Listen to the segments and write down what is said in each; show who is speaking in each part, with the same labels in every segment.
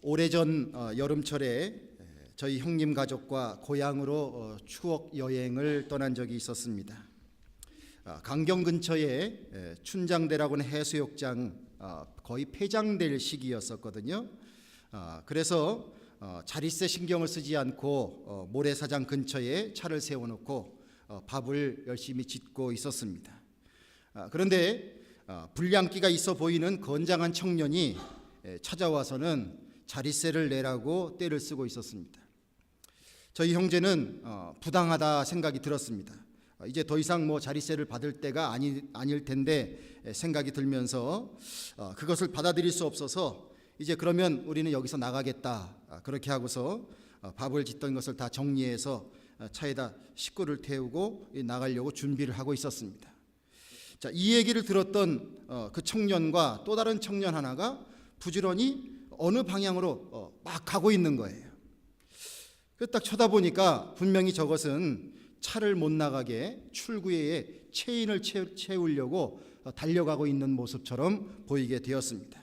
Speaker 1: 오래전 여름철에 저희 형님 가족과 고향으로 추억 여행을 떠난 적이 있었습니다. 강경 근처에 춘장대라고 하는 해수욕장 거의 폐장될 시기였었거든요. 그래서 자릿세 신경을 쓰지 않고 모래사장 근처에 차를 세워놓고 밥을 열심히 짓고 있었습니다. 그런데 불량기가 있어 보이는 건장한 청년이 찾아와서는 자릿세를 내라고 떼를 쓰고 있었습니다. 저희 형제는 부당하다 생각이 들었습니다. 이제 더 이상 자릿세를 받을 때가 아닐 텐데 생각이 들면서 그것을 받아들일 수 없어서 이제 그러면 우리는 여기서 나가겠다. 그렇게 하고서 밥을 짓던 것을 다 정리해서 차에다 식구를 태우고 나가려고 준비를 하고 있었습니다. 자, 이 얘기를 들었던 그 청년과 또 다른 청년 하나가 부지런히 어느 방향으로 막 가고 있는 거예요. 딱 쳐다보니까 분명히 저것은 차를 못 나가게 출구에 체인을 채우려고 달려가고 있는 모습처럼 보이게 되었습니다.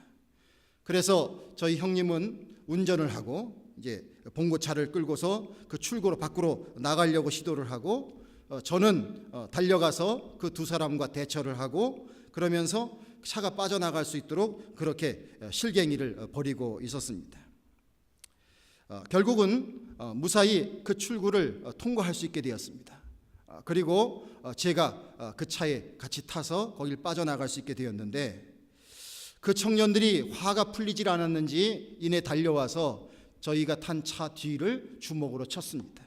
Speaker 1: 그래서 저희 형님은 운전을 하고 이제 봉고차를 끌고서 그 출구로 밖으로 나가려고 시도를 하고, 저는 달려가서 그 두 사람과 대처를 하고 그러면서 차가 빠져나갈 수 있도록 그렇게 실갱이를 벌이고 있었습니다. 결국은 무사히 그 출구를 통과할 수 있게 되었습니다. 그리고 제가 그 차에 같이 타서 거길 빠져나갈 수 있게 되었는데, 그 청년들이 화가 풀리질 않았는지 이내 달려와서 저희가 탄 차 뒤를 주먹으로 쳤습니다.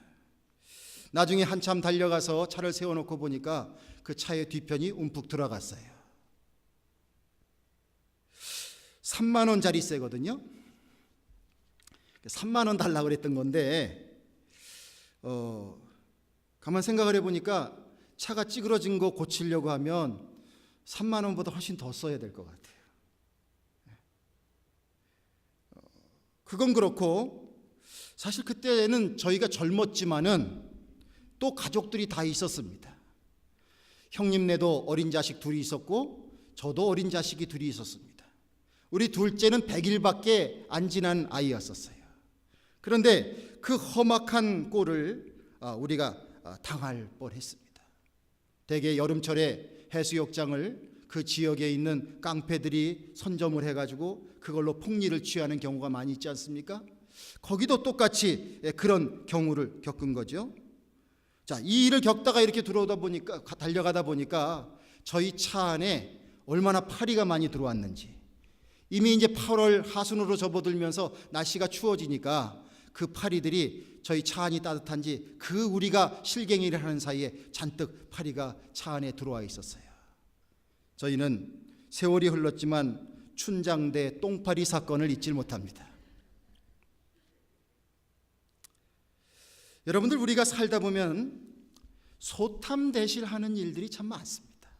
Speaker 1: 나중에 한참 달려가서 차를 세워놓고 보니까 그 차의 뒤편이 움푹 들어갔어요. 3만 원 자릿세거든요. 3만 원 달라고 그랬던 건데 가만 생각을 해보니까 차가 찌그러진 거 고치려고 하면 3만 원보다 훨씬 더 써야 될 것 같아요. 그건 그렇고 사실 그때는 저희가 젊었지만은 또 가족들이 다 있었습니다. 형님네도 어린 자식 둘이 있었고 저도 어린 자식이 둘이 있었습니다. 우리 둘째는 100일밖에 안 지난 아이였었어요. 그런데 그 험악한 꼴을 우리가 당할 뻔했습니다. 대개 여름철에 해수욕장을 그 지역에 있는 깡패들이 선점을 해가지고 그걸로 폭리를 취하는 경우가 많이 있지 않습니까? 거기도 똑같이 그런 경우를 겪은 거죠. 자, 이 일을 겪다가 이렇게 달려가다 보니까 저희 차 안에 얼마나 파리가 많이 들어왔는지, 이미 이제 8월 하순으로 접어들면서 날씨가 추워지니까 그 파리들이 저희 차 안이 따뜻한지 그 우리가 실갱이를 하는 사이에 잔뜩 파리가 차 안에 들어와 있었어요. 저희는 세월이 흘렀지만 춘장대 똥파리 사건을 잊지 못합니다. 여러분들, 우리가 살다 보면 소탐대실하는 일들이 참 많습니다.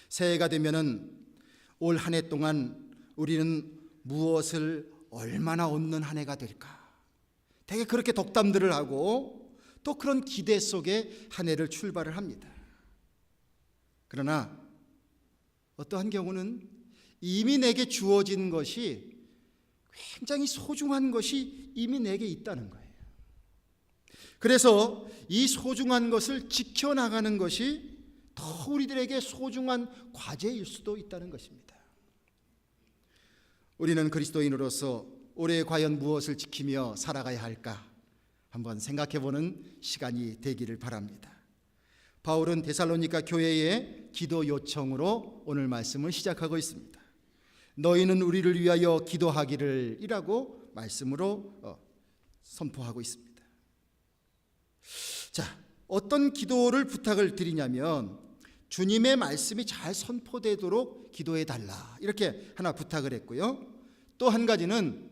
Speaker 1: 새해가 되면은 올 한 해 동안 우리는 무엇을 얼마나 얻는 한 해가 될까? 되게 그렇게 덕담들을 하고 또 그런 기대 속에 한 해를 출발을 합니다. 그러나 어떠한 경우는 이미 내게 주어진 것이 굉장히 소중한 것이 이미 내게 있다는 거예요. 그래서 이 소중한 것을 지켜나가는 것이 더 우리들에게 소중한 과제일 수도 있다는 것입니다. 우리는 그리스도인으로서 올해 과연 무엇을 지키며 살아가야 할까 한번 생각해보는 시간이 되기를 바랍니다. 바울은 데살로니가 교회의 기도 요청으로 오늘 말씀을 시작하고 있습니다. 너희는 우리를 위하여 기도하기를 이라고 말씀으로 선포하고 있습니다. 자, 어떤 기도를 부탁을 드리냐면 주님의 말씀이 잘 선포되도록 기도해달라, 이렇게 하나 부탁을 했고요. 또 한 가지는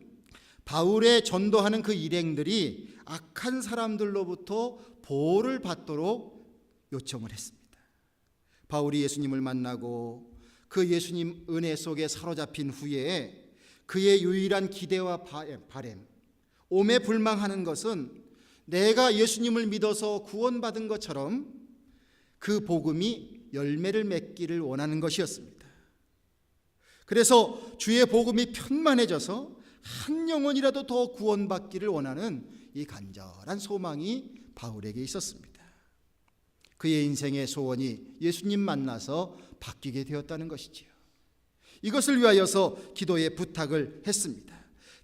Speaker 1: 바울의 전도하는 그 일행들이 악한 사람들로부터 보호를 받도록 요청을 했습니다. 바울이 예수님을 만나고 그 예수님 은혜 속에 사로잡힌 후에 그의 유일한 기대와 바램, 오매불망하는 것은 내가 예수님을 믿어서 구원받은 것처럼 그 복음이 열매를 맺기를 원하는 것이었습니다. 그래서 주의 복음이 편만해져서 한 영혼이라도 더 구원받기를 원하는 이 간절한 소망이 바울에게 있었습니다. 그의 인생의 소원이 예수님 만나서 바뀌게 되었다는 것이지요. 이것을 위하여서 기도에 부탁을 했습니다.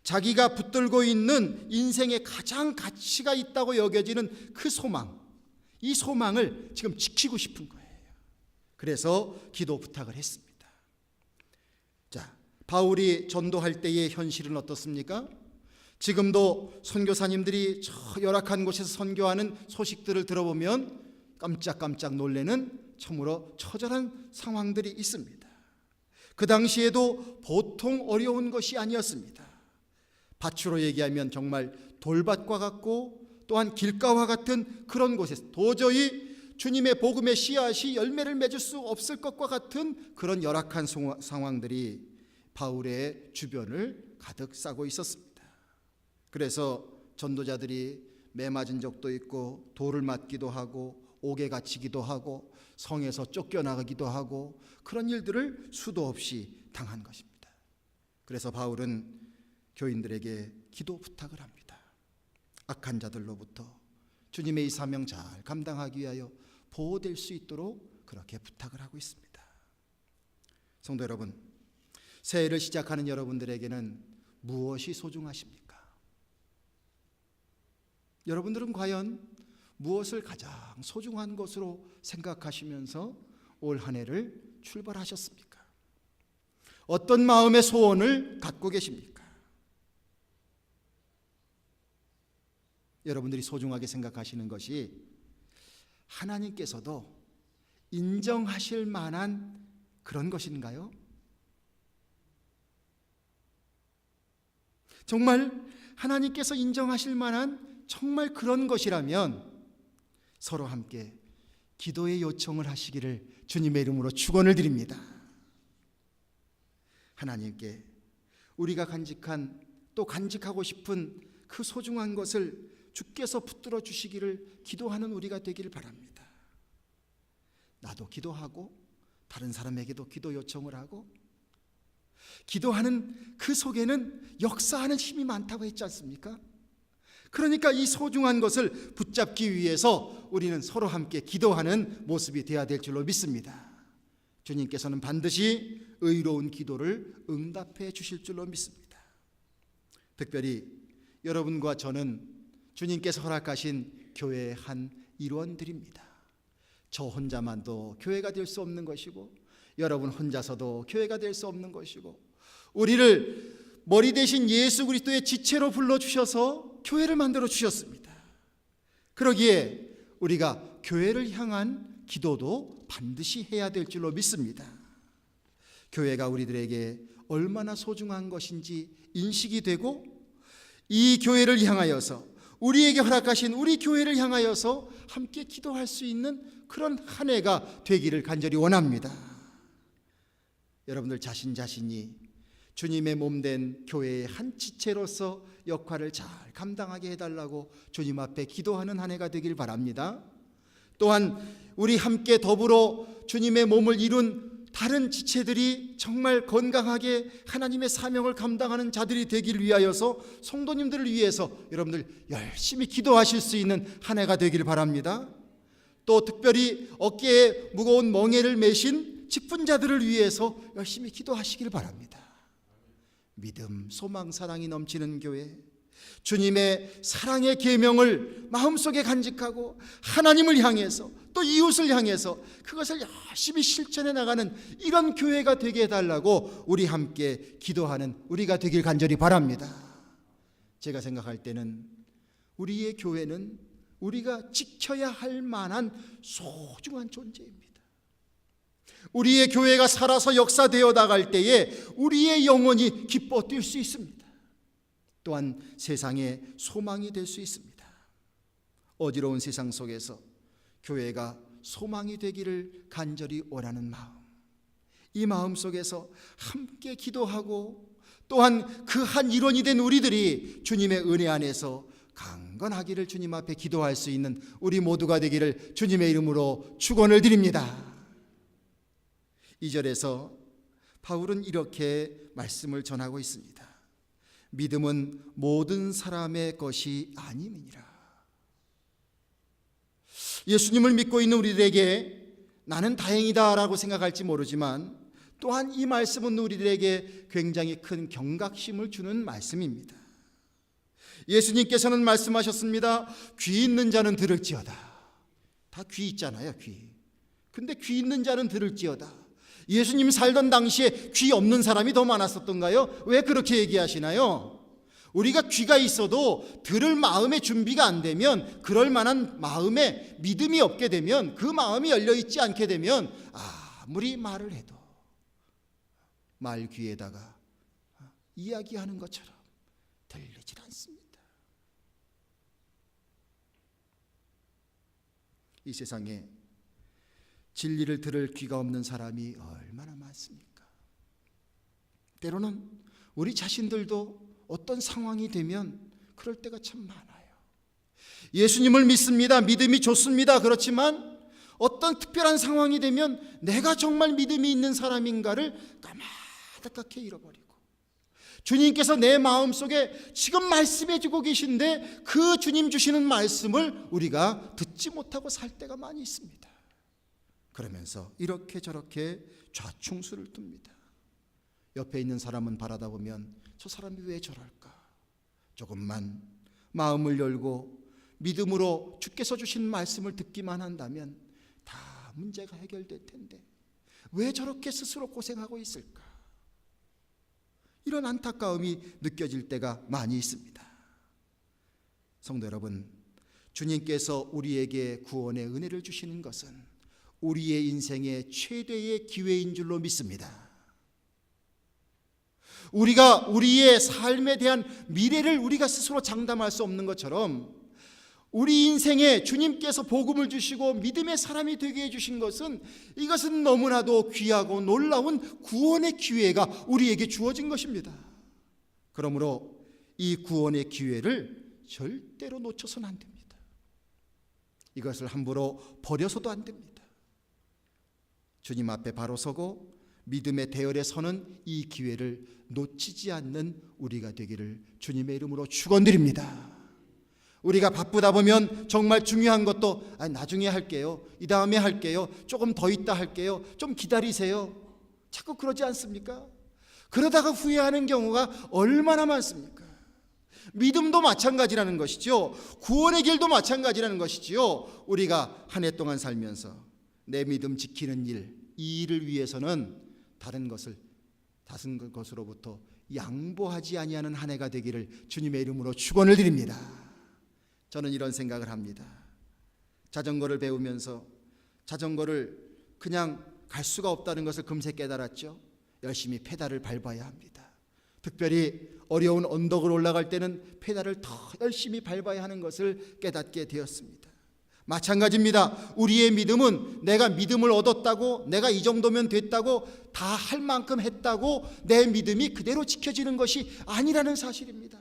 Speaker 1: 자기가 붙들고 있는 인생에 가장 가치가 있다고 여겨지는 그 소망, 이 소망을 지금 지키고 싶은 거예요. 그래서 기도 부탁을 했습니다. 자, 바울이 전도할 때의 현실은 어떻습니까? 지금도 선교사님들이 저 열악한 곳에서 선교하는 소식들을 들어보면 깜짝깜짝 놀라는 참으로 처절한 상황들이 있습니다. 그 당시에도 보통 어려운 것이 아니었습니다. 밭으로 얘기하면 정말 돌밭과 같고 또한 길가와 같은 그런 곳에서 도저히 주님의 복음의 씨앗이 열매를 맺을 수 없을 것과 같은 그런 열악한 상황들이 바울의 주변을 가득 싸고 있었습니다. 그래서 전도자들이 매 맞은 적도 있고 돌을 맞기도 하고 옥에 갇히기도 하고 성에서 쫓겨나가기도 하고 그런 일들을 수도 없이 당한 것입니다. 그래서 바울은 교인들에게 기도 부탁을 합니다. 악한 자들로부터 주님의 이 사명 잘 감당하기 위하여 보호될 수 있도록 그렇게 부탁을 하고 있습니다. 성도 여러분, 새해를 시작하는 여러분들에게는 무엇이 소중하십니까? 여러분들은 과연 무엇을 가장 소중한 것으로 생각하시면서 올 한 해를 출발하셨습니까? 어떤 마음의 소원을 갖고 계십니까? 여러분들이 소중하게 생각하시는 것이 하나님께서도 인정하실 만한 그런 것인가요? 정말 하나님께서 인정하실 만한 정말 그런 것이라면 서로 함께 기도의 요청을 하시기를 주님의 이름으로 축원을 드립니다. 하나님께 우리가 간직한 또 간직하고 싶은 그 소중한 것을 주께서 붙들어 주시기를 기도하는 우리가 되기를 바랍니다. 나도 기도하고 다른 사람에게도 기도 요청을 하고 기도하는 그 속에는 역사하는 힘이 많다고 했지 않습니까? 그러니까 이 소중한 것을 붙잡기 위해서 우리는 서로 함께 기도하는 모습이 되어야 될 줄로 믿습니다. 주님께서는 반드시 의로운 기도를 응답해 주실 줄로 믿습니다. 특별히 여러분과 저는 주님께서 허락하신 교회의 한 일원들입니다. 저 혼자만도 교회가 될 수 없는 것이고 여러분 혼자서도 교회가 될 수 없는 것이고 우리를 머리 대신 예수 그리스도의 지체로 불러주셔서 교회를 만들어 주셨습니다. 그러기에 우리가 교회를 향한 기도도 반드시 해야 될 줄로 믿습니다. 교회가 우리들에게 얼마나 소중한 것인지 인식이 되고 이 교회를 향하여서 우리에게 허락하신 우리 교회를 향하여서 함께 기도할 수 있는 그런 한 해가 되기를 간절히 원합니다. 여러분들 자신이 주님의 몸된 교회의 한 지체로서 역할을 잘 감당하게 해달라고 주님 앞에 기도하는 한 해가 되길 바랍니다. 또한 우리 함께 더불어 주님의 몸을 이룬 다른 지체들이 정말 건강하게 하나님의 사명을 감당하는 자들이 되기를 위하여서 성도님들을 위해서 여러분들 열심히 기도하실 수 있는 한 해가 되기를 바랍니다. 또 특별히 어깨에 무거운 멍에를 메신 직분자들을 위해서 열심히 기도하시길 바랍니다. 믿음, 소망, 사랑이 넘치는 교회, 주님의 사랑의 계명을 마음속에 간직하고 하나님을 향해서 또 이웃을 향해서 그것을 열심히 실천해 나가는 이런 교회가 되게 해달라고 우리 함께 기도하는 우리가 되길 간절히 바랍니다. 제가 생각할 때는 우리의 교회는 우리가 지켜야 할 만한 소중한 존재입니다. 우리의 교회가 살아서 역사되어 나갈 때에 우리의 영혼이 기뻐 뛸 수 있습니다. 또한 세상의 소망이 될 수 있습니다. 어지러운 세상 속에서 교회가 소망이 되기를 간절히 원하는 마음, 이 마음 속에서 함께 기도하고 또한 그 한 일원이 된 우리들이 주님의 은혜 안에서 강건하기를 주님 앞에 기도할 수 있는 우리 모두가 되기를 주님의 이름으로 축원을 드립니다. 2절에서 바울은 이렇게 말씀을 전하고 있습니다. 믿음은 모든 사람의 것이 아님이니라. 예수님을 믿고 있는 우리들에게 나는 다행이다라고 생각할지 모르지만 또한 이 말씀은 우리들에게 굉장히 큰 경각심을 주는 말씀입니다. 예수님께서는 말씀하셨습니다. 귀 있는 자는 들을지어다. 다 귀 있잖아요, 귀. 근데 귀 있는 자는 들을지어다. 예수님 살던 당시에 귀 없는 사람이 더 많았었던가요? 왜 그렇게 얘기하시나요? 우리가 귀가 있어도 들을 마음의 준비가 안 되면, 그럴 만한 마음에 믿음이 없게 되면, 그 마음이 열려있지 않게 되면 아무리 말을 해도 말 귀에다가 이야기하는 것처럼 들리질 않습니다. 이 세상에 진리를 들을 귀가 없는 사람이 얼마나 많습니까? 때로는 우리 자신들도 어떤 상황이 되면 그럴 때가 참 많아요. 예수님을 믿습니다. 믿음이 좋습니다. 그렇지만 어떤 특별한 상황이 되면 내가 정말 믿음이 있는 사람인가를 까마득하게 잃어버리고, 주님께서 내 마음속에 지금 말씀해 주고 계신데 그 주님 주시는 말씀을 우리가 듣지 못하고 살 때가 많이 있습니다. 그러면서 이렇게 저렇게 좌충수를 둡니다. 옆에 있는 사람은 바라다 보면 저 사람이 왜 저럴까? 조금만 마음을 열고 믿음으로 주께서 주신 말씀을 듣기만 한다면 다 문제가 해결될 텐데 왜 저렇게 스스로 고생하고 있을까? 이런 안타까움이 느껴질 때가 많이 있습니다. 성도 여러분, 주님께서 우리에게 구원의 은혜를 주시는 것은 우리의 인생의 최대의 기회인 줄로 믿습니다. 우리가 우리의 삶에 대한 미래를 우리가 스스로 장담할 수 없는 것처럼 우리 인생에 주님께서 복음을 주시고 믿음의 사람이 되게 해주신 것은, 이것은 너무나도 귀하고 놀라운 구원의 기회가 우리에게 주어진 것입니다. 그러므로 이 구원의 기회를 절대로 놓쳐서는 안 됩니다. 이것을 함부로 버려서도 안 됩니다. 주님 앞에 바로 서고 믿음의 대열에 서는 이 기회를 놓치지 않는 우리가 되기를 주님의 이름으로 축원드립니다. 우리가 바쁘다 보면 정말 중요한 것도 나중에 할게요, 이 다음에 할게요, 조금 더 있다 할게요, 좀 기다리세요, 자꾸 그러지 않습니까? 그러다가 후회하는 경우가 얼마나 많습니까? 믿음도 마찬가지라는 것이죠. 구원의 길도 마찬가지라는 것이지요. 우리가 한 해 동안 살면서 내 믿음 지키는 일, 이 일을 위해서는 다른 것으로부터 양보하지 아니하는 한 해가 되기를 주님의 이름으로 축원을 드립니다. 저는 이런 생각을 합니다. 자전거를 배우면서 자전거를 그냥 갈 수가 없다는 것을 금세 깨달았죠. 열심히 페달을 밟아야 합니다. 특별히 어려운 언덕을 올라갈 때는 페달을 더 열심히 밟아야 하는 것을 깨닫게 되었습니다. 마찬가지입니다. 우리의 믿음은 내가 믿음을 얻었다고, 내가 이 정도면 됐다고, 다 할 만큼 했다고 내 믿음이 그대로 지켜지는 것이 아니라는 사실입니다.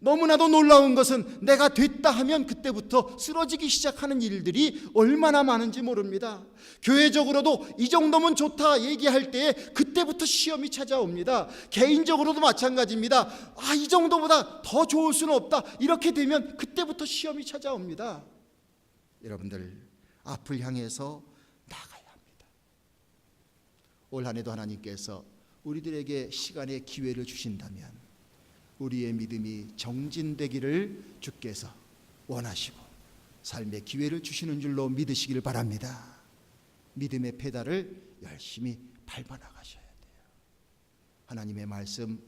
Speaker 1: 너무나도 놀라운 것은 내가 됐다 하면 그때부터 쓰러지기 시작하는 일들이 얼마나 많은지 모릅니다. 교회적으로도 이 정도면 좋다 얘기할 때에 그때부터 시험이 찾아옵니다. 개인적으로도 마찬가지입니다. 이 정도보다 더 좋을 수는 없다, 이렇게 되면 그때부터 시험이 찾아옵니다. 여러분들, 앞을 향해서 나가야 합니다. 올 한 해도 하나님께서 우리들에게 시간의 기회를 주신다면 우리의 믿음이 정진되기를 주께서 원하시고 삶의 기회를 주시는 줄로 믿으시길 바랍니다. 믿음의 페달을 열심히 밟아 나가셔야 돼요. 하나님의 말씀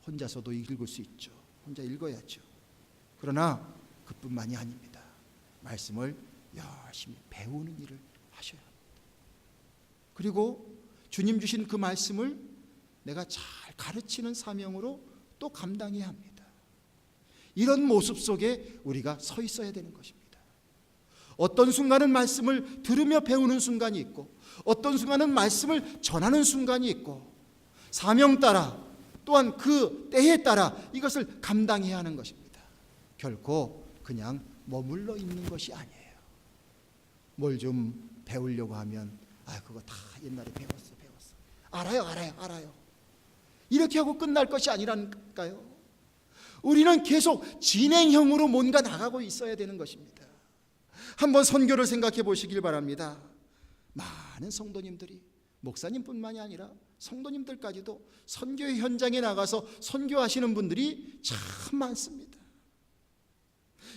Speaker 1: 혼자서도 읽을 수 있죠. 혼자 읽어야죠. 그러나 그뿐만이 아닙니다. 말씀을 열심히 배우는 일을 하셔야 합니다. 그리고 주님 주신 그 말씀을 내가 잘 가르치는 사명으로 또 감당해야 합니다. 이런 모습 속에 우리가 서 있어야 되는 것입니다. 어떤 순간은 말씀을 들으며 배우는 순간이 있고, 어떤 순간은 말씀을 전하는 순간이 있고, 사명 따라 또한 그 때에 따라 이것을 감당해야 하는 것입니다. 결코 그냥 머물러 있는 것이 아니에요. 뭘 좀 배우려고 하면 그거 다 옛날에 배웠어. 알아요. 이렇게 하고 끝날 것이 아니라니까요. 우리는 계속 진행형으로 뭔가 나가고 있어야 되는 것입니다. 한번 선교를 생각해 보시길 바랍니다. 많은 성도님들이, 목사님뿐만이 아니라 성도님들까지도 선교의 현장에 나가서 선교하시는 분들이 참 많습니다.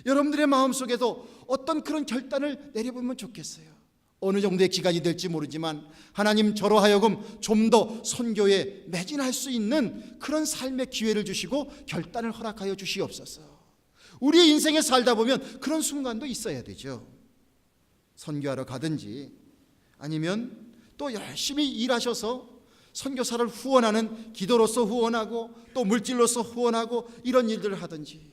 Speaker 1: 여러분들의 마음속에도 어떤 그런 결단을 내려보면 좋겠어요. 어느 정도의 기간이 될지 모르지만 하나님 저로 하여금 좀 더 선교에 매진할 수 있는 그런 삶의 기회를 주시고 결단을 허락하여 주시옵소서. 우리의 인생에 살다 보면 그런 순간도 있어야 되죠. 선교하러 가든지 아니면 또 열심히 일하셔서 선교사를 후원하는 기도로서 후원하고 또 물질로서 후원하고 이런 일들을 하든지,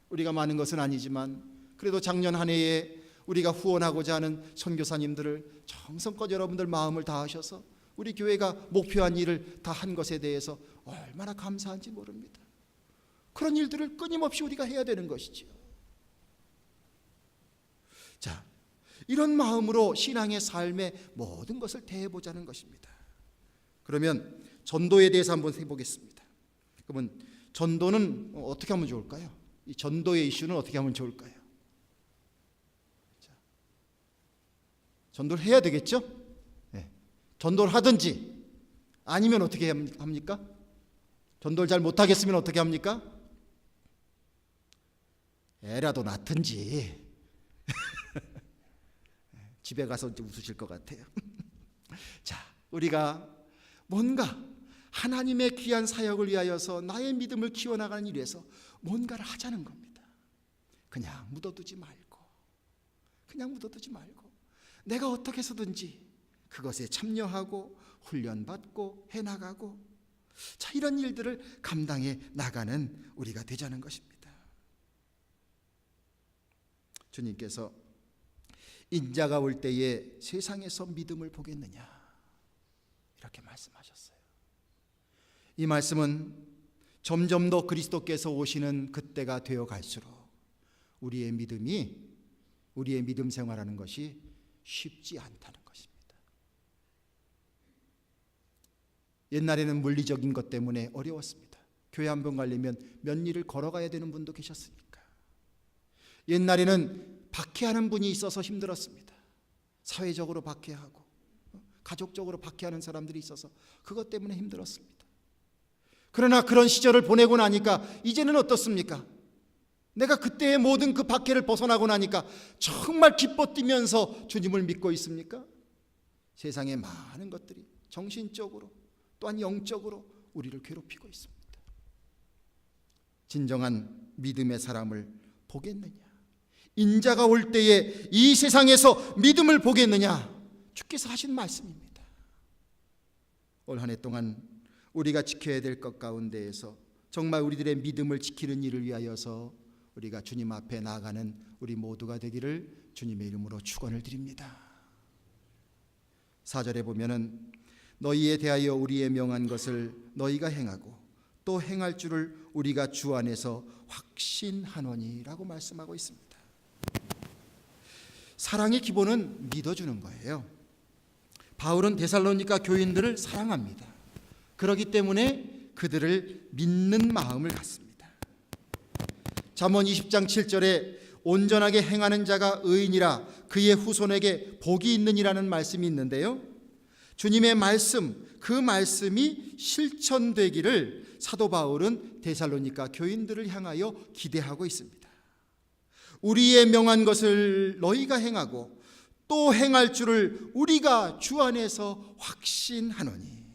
Speaker 1: 우리가 많은 것은 아니지만 그래도 작년 한 해에 우리가 후원하고자 하는 선교사님들을 정성껏 여러분들 마음을 다하셔서 우리 교회가 목표한 일을 다 한 것에 대해서 얼마나 감사한지 모릅니다. 그런 일들을 끊임없이 우리가 해야 되는 것이죠. 자, 이런 마음으로 신앙의 삶의 모든 것을 대해보자는 것입니다. 그러면 전도에 대해서 한번 해보겠습니다. 그러면 전도는 어떻게 하면 좋을까요? 이 전도의 이슈는 어떻게 하면 좋을까요? 자, 전도를 해야 되겠죠? 네. 전도를 하든지 아니면 어떻게 합니까? 전도를 잘 못하겠으면 어떻게 합니까? 애라도 낳든지. 집에 가서 웃으실 것 같아요. 자, 우리가 뭔가 하나님의 귀한 사역을 위하여서 나의 믿음을 키워나가는 일에서 뭔가를 하자는 겁니다. 그냥 묻어두지 말고 내가 어떻게 해서든지 그것에 참여하고 훈련받고 해나가고, 자, 이런 일들을 감당해 나가는 우리가 되자는 것입니다. 주님께서 인자가 올 때에 세상에서 믿음을 보겠느냐, 이렇게 말씀하셨어요. 이 말씀은 점점 더 그리스도께서 오시는 그때가 되어 갈수록 우리의 믿음 생활하는 것이 쉽지 않다는 것입니다. 옛날에는 물리적인 것 때문에 어려웠습니다. 교회 한 번 가려면 몇 리를 걸어가야 되는 분도 계셨으니까. 옛날에는 박해하는 분이 있어서 힘들었습니다. 사회적으로 박해하고 가족적으로 박해하는 사람들이 있어서 그것 때문에 힘들었습니다. 그러나 그런 시절을 보내고 나니까 이제는 어떻습니까? 내가 그때의 모든 그 박해를 벗어나고 나니까 정말 기뻐 뛰면서 주님을 믿고 있습니까? 세상의 많은 것들이 정신적으로 또한 영적으로 우리를 괴롭히고 있습니다. 진정한 믿음의 사람을 보겠느냐? 인자가 올 때에 이 세상에서 믿음을 보겠느냐? 주께서 하신 말씀입니다. 올 한 해 동안 우리가 지켜야 될 것 가운데에서 정말 우리들의 믿음을 지키는 일을 위하여서 우리가 주님 앞에 나아가는 우리 모두가 되기를 주님의 이름으로 축원을 드립니다. 4절에 보면은 너희에 대하여 우리의 명한 것을 너희가 행하고 또 행할 줄을 우리가 주 안에서 확신하노니라고 말씀하고 있습니다. 사랑의 기본은 믿어주는 거예요. 바울은 데살로니가 교인들을 사랑합니다. 그렇기 때문에 그들을 믿는 마음을 갖습니다. 잠언 20장 7절에 온전하게 행하는 자가 의인이라 그의 후손에게 복이 있느니라는 말씀이 있는데요, 주님의 말씀, 그 말씀이 실천되기를 사도 바울은 데살로니가 교인들을 향하여 기대하고 있습니다. 우리의 명한 것을 너희가 행하고 또 행할 줄을 우리가 주 안에서 확신하노니,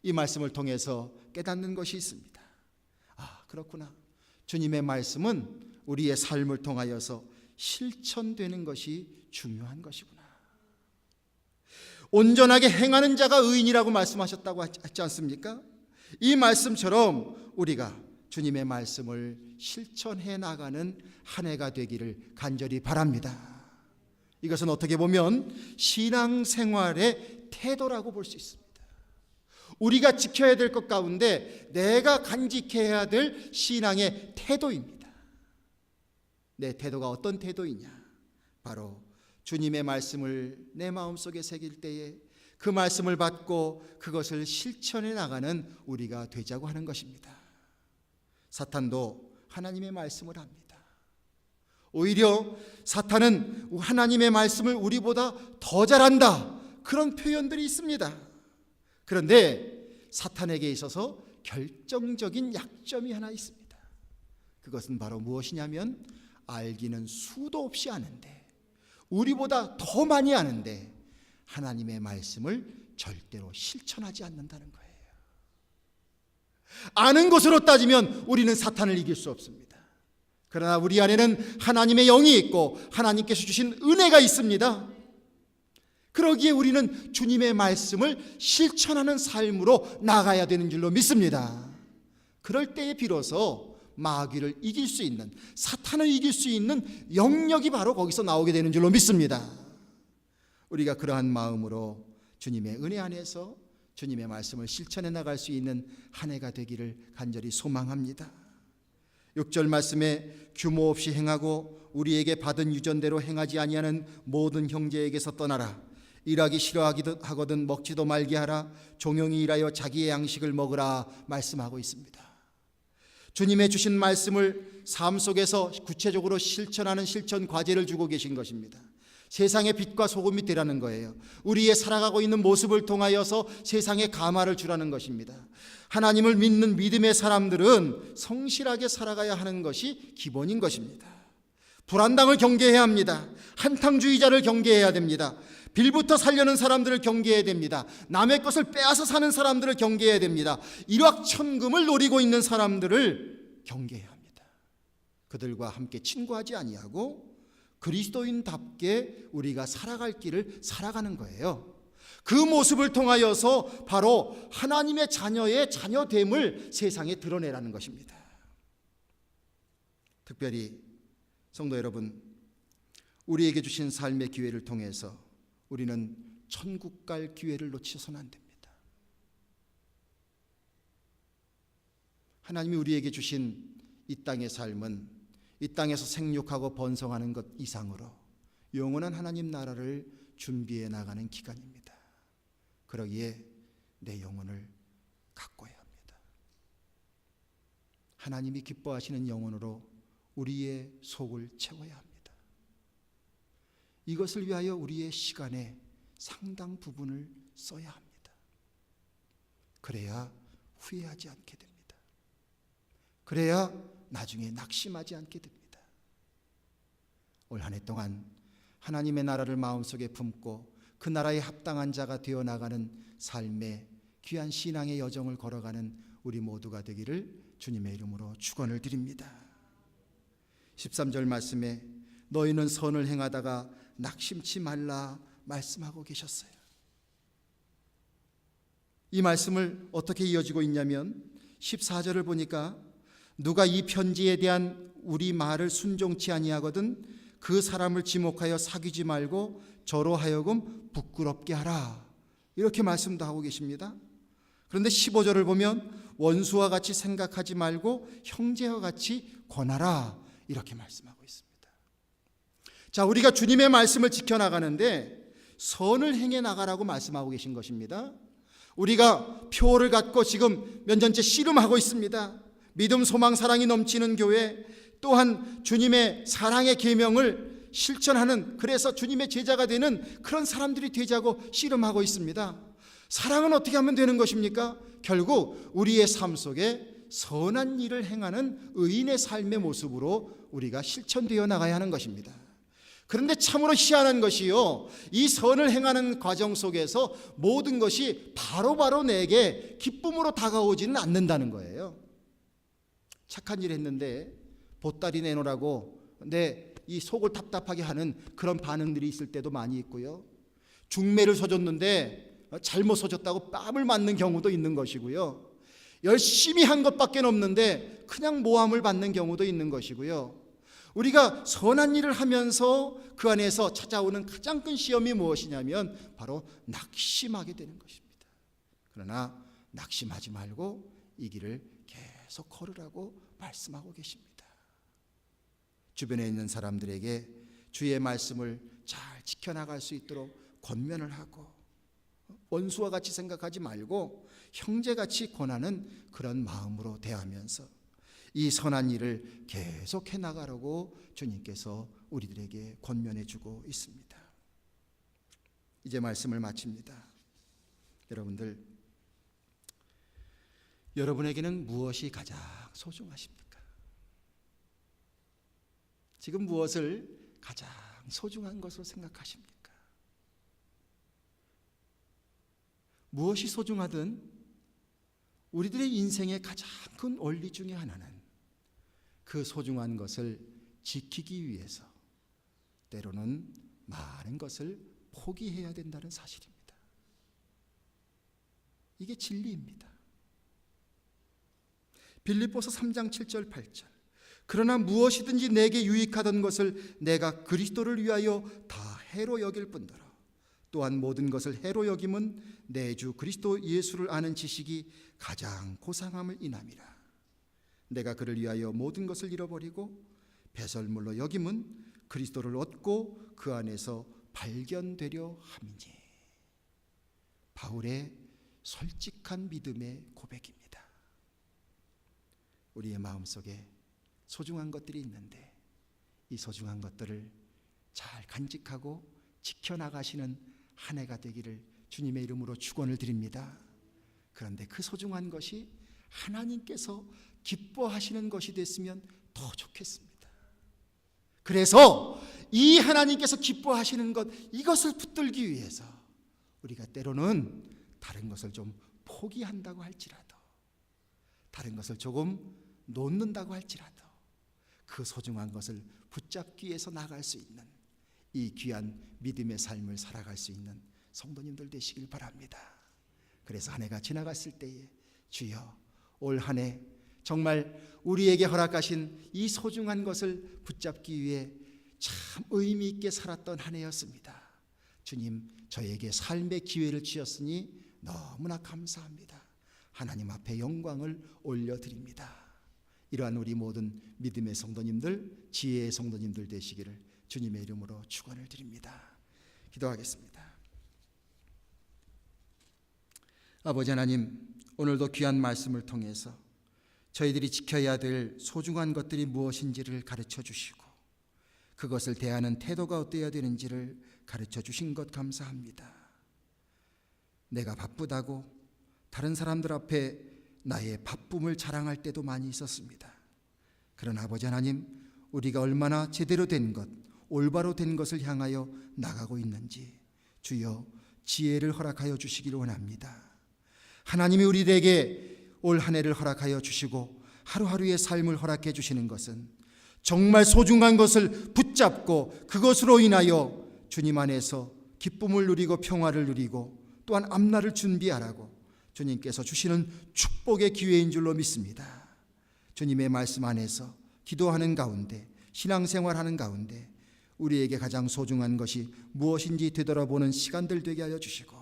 Speaker 1: 이 말씀을 통해서 깨닫는 것이 있습니다. 아, 그렇구나. 주님의 말씀은 우리의 삶을 통하여서 실천되는 것이 중요한 것이구나. 온전하게 행하는 자가 의인이라고 말씀하셨다고 하지 않습니까? 이 말씀처럼 우리가 주님의 말씀을 실천해 나가는 한 해가 되기를 간절히 바랍니다. 이것은 어떻게 보면 신앙생활의 태도라고 볼 수 있습니다. 우리가 지켜야 될 것 가운데 내가 간직해야 될 신앙의 태도입니다. 내 태도가 어떤 태도이냐? 바로 주님의 말씀을 내 마음속에 새길 때에 그 말씀을 받고 그것을 실천해 나가는 우리가 되자고 하는 것입니다. 사탄도 하나님의 말씀을 합니다. 오히려 사탄은 하나님의 말씀을 우리보다 더 잘한다, 그런 표현들이 있습니다. 그런데 사탄에게 있어서 결정적인 약점이 하나 있습니다. 그것은 바로 무엇이냐면 알기는 수도 없이 아는데, 우리보다 더 많이 아는데 하나님의 말씀을 절대로 실천하지 않는다는 거예요. 아는 것으로 따지면 우리는 사탄을 이길 수 없습니다. 그러나 우리 안에는 하나님의 영이 있고 하나님께서 주신 은혜가 있습니다. 그러기에 우리는 주님의 말씀을 실천하는 삶으로 나가야 되는 줄로 믿습니다. 그럴 때에 비로소 마귀를 이길 수 있는, 사탄을 이길 수 있는 영역이 바로 거기서 나오게 되는 줄로 믿습니다. 우리가 그러한 마음으로 주님의 은혜 안에서 주님의 말씀을 실천해 나갈 수 있는 한 해가 되기를 간절히 소망합니다. 6절 말씀에 규모 없이 행하고 우리에게 받은 유전대로 행하지 아니하는 모든 형제에게서 떠나라. 일하기 싫어하거든 먹지도 말게 하라. 종용이 일하여 자기의 양식을 먹으라 말씀하고 있습니다. 주님의 주신 말씀을 삶 속에서 구체적으로 실천하는 실천 과제를 주고 계신 것입니다. 세상의 빛과 소금이 되라는 거예요. 우리의 살아가고 있는 모습을 통하여서 세상에 감화를 주라는 것입니다. 하나님을 믿는 믿음의 사람들은 성실하게 살아가야 하는 것이 기본인 것입니다. 불안당을 경계해야 합니다. 한탕주의자를 경계해야 됩니다. 빌부터 살려는 사람들을 경계해야 됩니다. 남의 것을 빼앗아 사는 사람들을 경계해야 됩니다. 일확천금을 노리고 있는 사람들을 경계해야 합니다. 그들과 함께 친구하지 아니하고 그리스도인답게 우리가 살아갈 길을 살아가는 거예요. 그 모습을 통하여서 바로 하나님의 자녀의 자녀됨을 세상에 드러내라는 것입니다. 특별히 성도 여러분, 우리에게 주신 삶의 기회를 통해서 우리는 천국 갈 기회를 놓치서는 안 됩니다. 하나님이 우리에게 주신 이 땅의 삶은 이 땅에서 생육하고 번성하는 것 이상으로 영원한 하나님 나라를 준비해 나가는 기간입니다. 그러기에 내 영혼을 가꿔야 합니다. 하나님이 기뻐하시는 영혼으로 우리의 속을 채워야 합니다. 이것을 위하여 우리의 시간의 상당 부분을 써야 합니다. 그래야 후회하지 않게 됩니다. 그래야 나중에 낙심하지 않게 됩니다. 올 한 해 동안 하나님의 나라를 마음속에 품고 그 나라에 합당한 자가 되어 나가는 삶의 귀한 신앙의 여정을 걸어가는 우리 모두가 되기를 주님의 이름으로 축원을 드립니다. 13절 말씀에 너희는 선을 행하다가 낙심치 말라 말씀하고 계셨어요. 이 말씀을 어떻게 이어지고 있냐면 14절을 보니까 누가 이 편지에 대한 우리 말을 순종치 아니하거든 그 사람을 지목하여 사귀지 말고 저로 하여금 부끄럽게 하라, 이렇게 말씀도 하고 계십니다. 그런데 15절을 보면 원수와 같이 생각하지 말고 형제와 같이 권하라, 이렇게 말씀하고 있습니다. 자, 우리가 주님의 말씀을 지켜나가는데 선을 행해 나가라고 말씀하고 계신 것입니다. 우리가 표를 갖고 지금 몇 년째 씨름하고 있습니다. 믿음, 소망, 사랑이 넘치는 교회, 또한 주님의 사랑의 계명을 실천하는, 그래서 주님의 제자가 되는 그런 사람들이 되자고 씨름하고 있습니다. 사랑은 어떻게 하면 되는 것입니까? 결국 우리의 삶 속에 선한 일을 행하는 의인의 삶의 모습으로 우리가 실천되어 나가야 하는 것입니다. 그런데 참으로 희한한 것이요, 이 선을 행하는 과정 속에서 모든 것이 바로바로 내게 기쁨으로 다가오지는 않는다는 거예요. 착한 일 했는데 보따리 내놓으라고 내 이 속을 답답하게 하는 그런 반응들이 있을 때도 많이 있고요. 중매를 서줬는데 잘못 서줬다고 뺨을 맞는 경우도 있는 것이고요. 열심히 한 것밖에 없는데 그냥 모함을 받는 경우도 있는 것이고요. 우리가 선한 일을 하면서 그 안에서 찾아오는 가장 큰 시험이 무엇이냐면 바로 낙심하게 되는 것입니다. 그러나 낙심하지 말고 이 길을 계속 걸으라고 말씀하고 계십니다. 주변에 있는 사람들에게 주의 말씀을 잘 지켜나갈 수 있도록 권면을 하고 원수와 같이 생각하지 말고 형제같이 권하는 그런 마음으로 대하면서 이 선한 일을 계속해 나가라고 주님께서 우리들에게 권면해 주고 있습니다. 이제 말씀을 마칩니다. 여러분들, 여러분에게는 무엇이 가장 소중하십니까? 지금 무엇을 가장 소중한 것으로 생각하십니까? 무엇이 소중하든 우리들의 인생의 가장 큰 원리 중에 하나는 그 소중한 것을 지키기 위해서 때로는 많은 것을 포기해야 된다는 사실입니다. 이게 진리입니다. 빌립보서 3장 7절 8절. 그러나 무엇이든지 내게 유익하던 것을 내가 그리스도를 위하여 다 해로 여길 뿐더러 또한 모든 것을 해로 여김은 내 주 그리스도 예수를 아는 지식이 가장 고상함을 인함이라. 내가 그를 위하여 모든 것을 잃어버리고 배설물로 여김은 그리스도를 얻고 그 안에서 발견되려 함이니. 바울의 솔직한 믿음의 고백입니다. 우리의 마음속에 소중한 것들이 있는데 이 소중한 것들을 잘 간직하고 지켜나가시는 한 해가 되기를 주님의 이름으로 축원을 드립니다. 그런데 그 소중한 것이 하나님께서 기뻐하시는 것이 됐으면 더 좋겠습니다. 그래서 이 하나님께서 기뻐하시는 것, 이것을 붙들기 위해서 우리가 때로는 다른 것을 좀 포기한다고 할지라도, 다른 것을 조금 놓는다고 할지라도 그 소중한 것을 붙잡기 위해서 나갈 수 있는 이 귀한 믿음의 삶을 살아갈 수 있는 성도님들 되시길 바랍니다. 그래서 한 해가 지나갔을 때에 주여, 올 한 해 정말 우리에게 허락하신 이 소중한 것을 붙잡기 위해 참 의미 있게 살았던 한 해였습니다. 주님, 저에게 삶의 기회를 주셨으니 너무나 감사합니다. 하나님 앞에 영광을 올려드립니다. 이러한 우리 모든 믿음의 성도님들, 지혜의 성도님들 되시기를 주님의 이름으로 축원을 드립니다. 기도하겠습니다. 아버지 하나님, 오늘도 귀한 말씀을 통해서 저희들이 지켜야 될 소중한 것들이 무엇인지를 가르쳐 주시고 그것을 대하는 태도가 어떠해야 되는지를 가르쳐 주신 것 감사합니다. 내가 바쁘다고 다른 사람들 앞에 나의 바쁨을 자랑할 때도 많이 있었습니다. 그러나 아버지 하나님, 우리가 얼마나 제대로 된 것, 올바로 된 것을 향하여 나가고 있는지 주여 지혜를 허락하여 주시기를 원합니다. 하나님이 우리에게 올 한 해를 허락하여 주시고 하루하루의 삶을 허락해 주시는 것은 정말 소중한 것을 붙잡고 그것으로 인하여 주님 안에서 기쁨을 누리고 평화를 누리고 또한 앞날을 준비하라고 주님께서 주시는 축복의 기회인 줄로 믿습니다. 주님의 말씀 안에서 기도하는 가운데, 신앙생활하는 가운데 우리에게 가장 소중한 것이 무엇인지 되돌아보는 시간들 되게 하여 주시고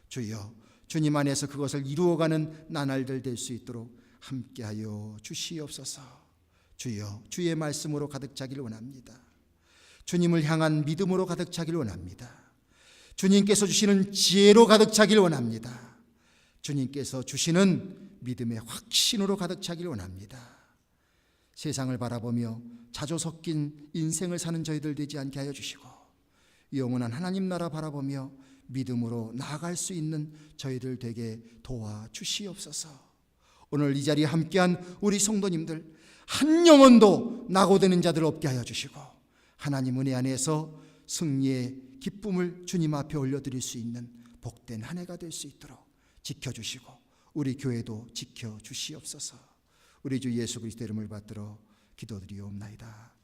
Speaker 1: 주여, 주님 안에서 그것을 이루어가는 나날들 될 수 있도록 함께하여 주시옵소서. 주여, 주의 말씀으로 가득 차기를 원합니다. 주님을 향한 믿음으로 가득 차기를 원합니다. 주님께서 주시는 지혜로 가득 차기를 원합니다. 주님께서 주시는 믿음의 확신으로 가득 차기를 원합니다. 세상을 바라보며 자조 섞인 인생을 사는 저희들 되지 않게 하여 주시고 영원한 하나님 나라 바라보며 믿음으로 나아갈 수 있는 저희들 되게 도와주시옵소서. 오늘 이 자리에 함께한 우리 성도님들 한 영혼도 낙오되는 자들 없게 하여 주시고 하나님 은혜 안에서 승리의 기쁨을 주님 앞에 올려드릴 수 있는 복된 한 해가 될 수 있도록 지켜주시고 우리 교회도 지켜주시옵소서. 우리 주 예수 그리스도 이름을 받들어 기도드리옵나이다.